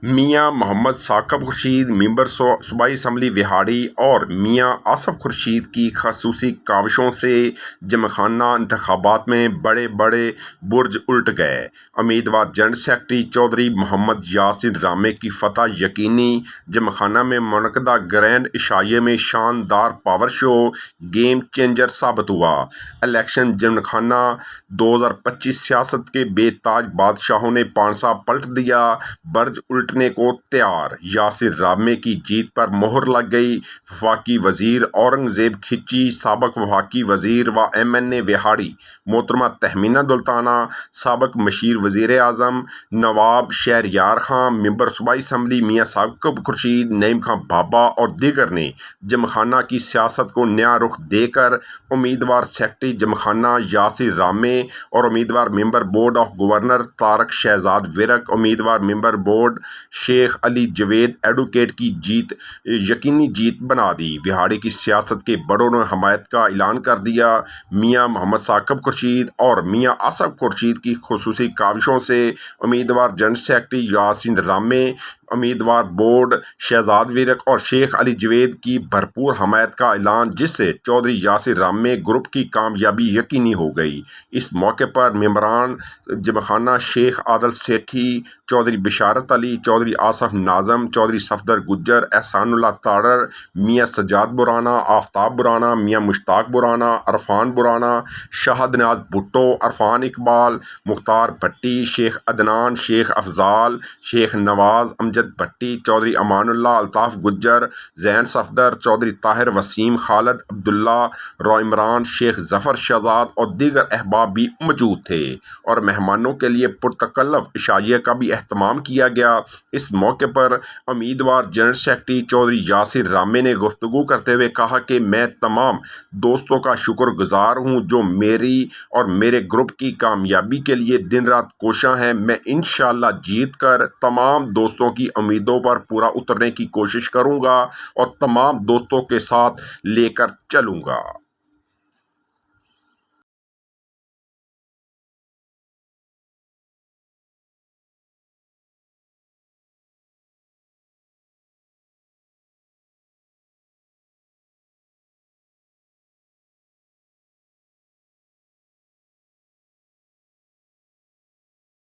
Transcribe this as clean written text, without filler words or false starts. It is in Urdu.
میاں محمد ثاقب خورشید ممبر صوبائی اسمبلی وہاڑی اور میاں آصف خورشید کی خصوصی کاوشوں سے جمع خانہ انتخابات میں بڑے بڑے برج الٹ گئے۔ امیدوار جنرل سیکرٹری چودھری محمد یاسر رامے کی فتح یقینی۔ جمع خانہ میں منعقدہ گرینڈ عشائیے میں شاندار پاور شو گیم چینجر ثابت ہوا۔ الیکشن جمع خانہ 2025 سیاست کے بے تاج بادشاہوں نے پانسا پلٹ دیا، برج الٹنے کو تیار۔ یاسر رامے کی جیت پر مہر لگ گئی۔ وفاقی وزیر اورنگزیب کھچی، سابق وفاقی وزیر و MNA وہاڑی محترمہ تہمینہ دلتانہ، سابق مشیر وزیر اعظم نواب شہریار خان، ممبر صوبائی اسمبلی میاں ثاقب خورشید، نعیم خان بابا اور دیگر نے جمع خانہ کی سیاست کو نیا رخ دے کر امیدوار سیکرٹری جمع خانہ یاسر رامے اور امیدوار member board of governor Tariq Shahzad work, امیدوار ممبر بورڈ شیخ علی جوید ایڈوکیٹ کی یقینی جیت بنا دی۔ وہاڑی کی سیاست کے بڑوں نے حمایت کا اعلان کر دیا۔ میاں محمد ثاقب خورشید اور میاں آصف خورشید کی خصوصی کاوشوں سے امیدوار جنرل سیکرٹری یاسر رامے، امیدوار بورڈ شہزاد ورک اور شیخ علی جوید کی بھرپور حمایت کا اعلان، جس سے چودھری یاسر رامے گروپ کی کامیابی یقینی ہو گئی۔ اس موقع پر ممبران جمع خانہ شیخ عادل سیٹھی، چودھری بشارت علی، چودھری آصف ناظم، چودھری صفدر گجر، احسان اللہ تارڑ، میاں سجاد برانا، آفتاب برانا، میاں مشتاق برانا، عرفان برانا، شاہد نیاز بھٹو، عرفان اقبال، مختار بھٹی، شیخ عدنان، شیخ افضال، شیخ نواز، امجد بھٹی، چودھری امان اللہ، الطاف گجر، زین صفدر، چودھری طاہر وسیم، خالد عبداللہ، رو عمران، شیخ ظفر شہزاد اور دیگر احباب بھی موجود تھے اور مہمانوں کے لیے پرتکلف عشائیے کا بھی اہتمام کیا گیا۔ اس موقع پر امیدوار جنرل سیکرٹری چودھری یاسر رامے نے گفتگو کرتے ہوئے کہا کہ میں تمام دوستوں کا شکر گزار ہوں جو میری اور میرے گروپ کی کامیابی کے لیے دن رات کوشاں ہیں۔ میں انشاءاللہ جیت کر تمام دوستوں کی امیدوں پر پورا اترنے کی کوشش کروں گا اور تمام دوستوں کے ساتھ لے کر چلوں گا۔